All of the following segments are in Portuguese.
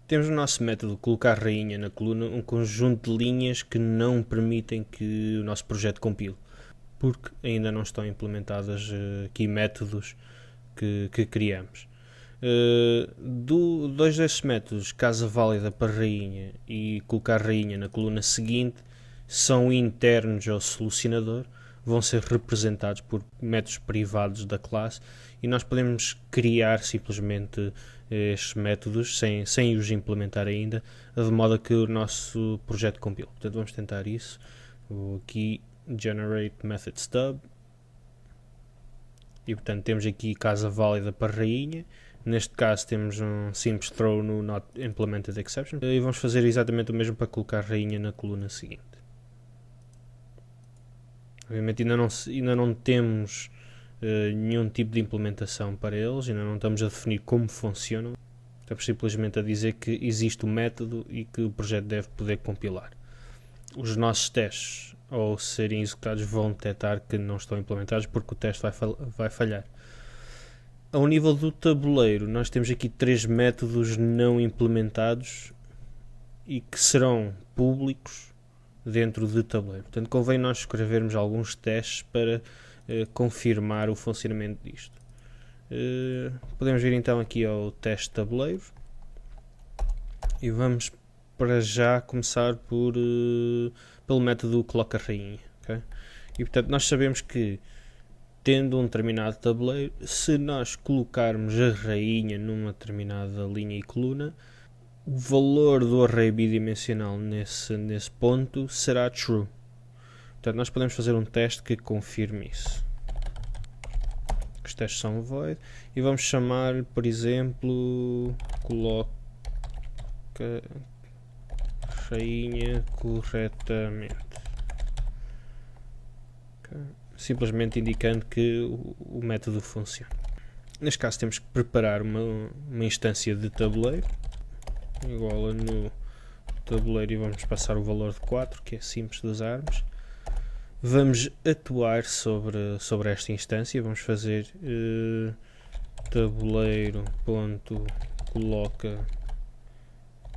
Temos o nosso método colocar rainha na coluna, um conjunto de linhas que não permitem que o nosso projeto compile, porque ainda não estão implementadas aqui métodos que criamos. Dois desses métodos, casa válida para rainha e colocar rainha na coluna seguinte, são internos ao solucionador, vão ser representados por métodos privados da classe e nós podemos criar simplesmente estes métodos sem os implementar ainda, de modo a que o nosso projeto compile. Portanto, vamos tentar isso. Vou aqui generate method stub e portanto temos aqui casa válida para rainha. Neste caso temos um simples throw no not implemented exception e vamos fazer exatamente o mesmo para colocar rainha na coluna seguinte. Obviamente ainda não temos nenhum tipo de implementação para eles, ainda não estamos a definir como funcionam. Estamos simplesmente a dizer que existe o método e que o projeto deve poder compilar. Os nossos testes, ao serem executados, vão detectar que não estão implementados porque o teste vai falhar. Ao nível do tabuleiro, nós temos aqui 3 métodos não implementados e que serão públicos dentro do tabuleiro. Portanto, convém nós escrevermos alguns testes para confirmar o funcionamento disto. Podemos vir então aqui ao teste tabuleiro e vamos para já começar pelo método coloca rainha. Okay? E portanto nós sabemos que, tendo um determinado tabuleiro, se nós colocarmos a rainha numa determinada linha e coluna, o valor do array bidimensional nesse ponto será true. Portanto, nós podemos fazer um teste que confirme isso. Os testes são void e vamos chamar, por exemplo, coloca rainha corretamente. Okay. Simplesmente indicando que o método funciona. Neste caso temos que preparar uma instância de tabuleiro igual a no tabuleiro e vamos passar o valor de 4, que é simples de usarmos. Vamos atuar sobre esta instância, vamos fazer tabuleiro.coloca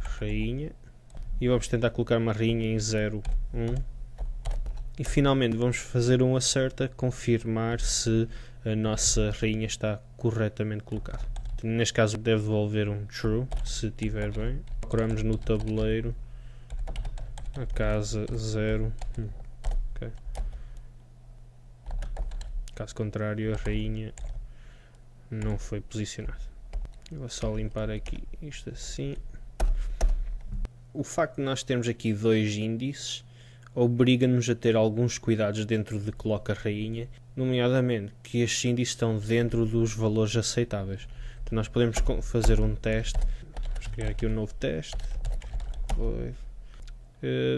rainha e vamos tentar colocar uma rainha em 0, 1 e finalmente vamos fazer um assert a confirmar se a nossa rainha está corretamente colocada. Neste caso deve devolver um true se estiver bem. Procuramos no tabuleiro a casa 0, 1. Okay. Caso contrário, a rainha não foi posicionada. Eu vou só limpar aqui isto assim. O facto de nós termos aqui 2 índices obriga-nos a ter alguns cuidados dentro de coloca rainha, nomeadamente que estes índices estão dentro dos valores aceitáveis. Então nós podemos fazer um teste. Vamos criar aqui um novo teste.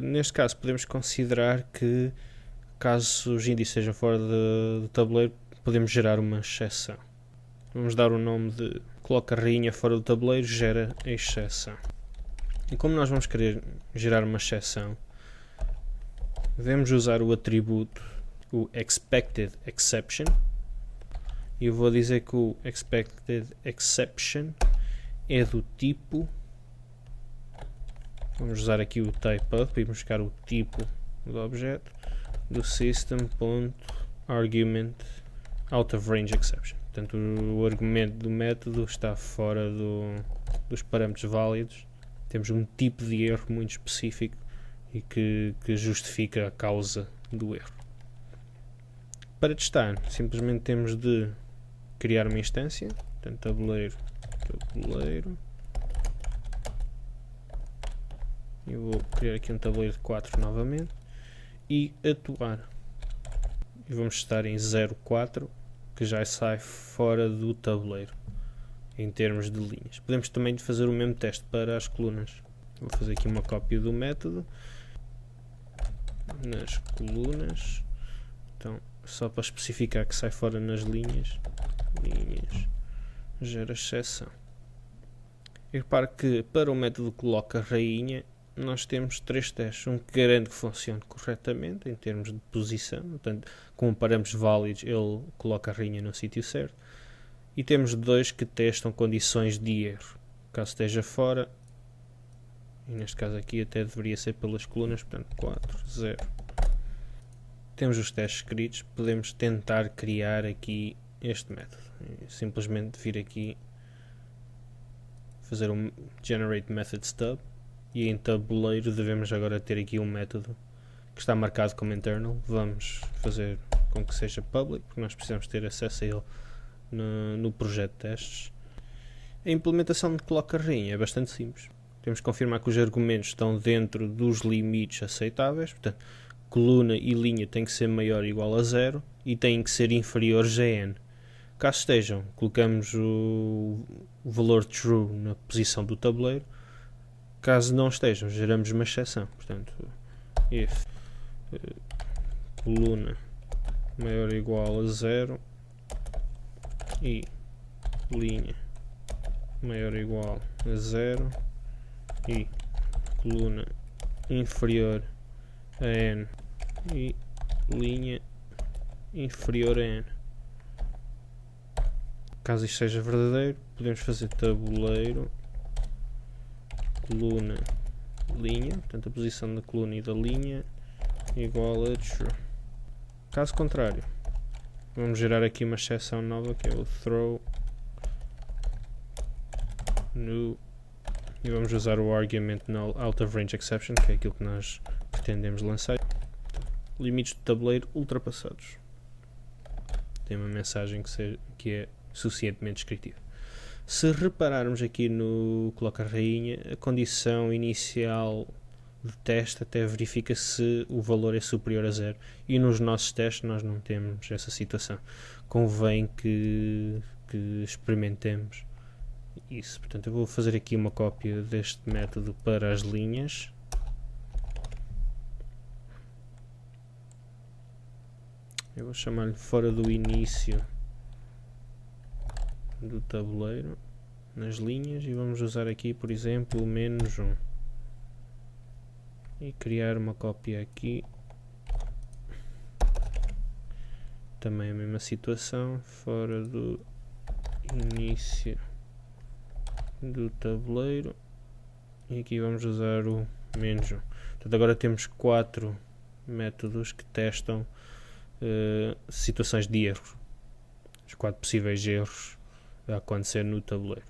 Neste caso podemos considerar que, caso os índices estejam fora do tabuleiro, podemos gerar uma exceção. Vamos dar o nome de coloca rainha fora do tabuleiro, gera exceção. E como nós vamos querer gerar uma exceção, devemos usar o atributo, o expected exception. E eu vou dizer que o expected exception é do tipo, vamos usar aqui o type-up e buscar o tipo do objeto, do system.argument out of range exception. Portanto, o argumento do método está fora dos parâmetros válidos. Temos um tipo de erro muito específico e que justifica a causa do erro. Para testar, simplesmente temos de criar uma instância, portanto tabuleiro, eu vou criar aqui um tabuleiro de 4 novamente e atuar. E vamos estar em 0,4, que já sai fora do tabuleiro em termos de linhas. Podemos também fazer o mesmo teste para as colunas. Vou fazer aqui uma cópia do método nas colunas, então só para especificar que sai fora nas linhas, gera exceção. E repare que para o método coloca rainha nós temos 3 testes, um que garante que funcione corretamente em termos de posição, portanto com parâmetros válidos ele coloca a rainha no sítio certo, e temos 2 que testam condições de erro, caso esteja fora e neste caso aqui até deveria ser pelas colunas, portanto 4, 0. Temos os testes escritos, podemos tentar criar aqui este método. Simplesmente vir aqui, fazer um generate method stub, e em tabuleiro devemos agora ter aqui um método que está marcado como internal. Vamos fazer com que seja public, porque nós precisamos ter acesso a ele no projeto de testes. A implementação de coloca rainha é bastante simples. Temos que confirmar que os argumentos estão dentro dos limites aceitáveis, portanto, coluna e linha têm que ser maior ou igual a 0 e têm que ser inferiores a n. Caso estejam, colocamos o valor true na posição do tabuleiro. Caso não estejam, geramos uma exceção. Portanto, if coluna maior ou igual a 0 e linha maior ou igual a 0 e coluna inferior a n e linha inferior a n. Caso isto seja verdadeiro, podemos fazer tabuleiro coluna linha, portanto a posição da coluna e da linha igual a true. Caso contrário, vamos gerar aqui uma exceção nova que é o throw new, e vamos usar o argument null out of range exception, que é aquilo que nós pretendemos lançar. Limites do tabuleiro ultrapassados. Tem uma mensagem que é suficientemente descritiva. Se repararmos aqui no coloca rainha, a condição inicial de teste até verifica se o valor é superior a 0, e nos nossos testes nós não temos essa situação. Convém que experimentemos isso. Portanto, eu vou fazer aqui uma cópia deste método para as linhas. Eu vou chamar-lhe fora do início do tabuleiro, nas linhas, e vamos usar aqui, por exemplo, -1 e criar uma cópia aqui, também a mesma situação, fora do início do tabuleiro, e aqui vamos usar o -1. Portanto, agora temos 4 métodos que testam situações de erro, os 4 possíveis erros a acontecer no tabuleiro.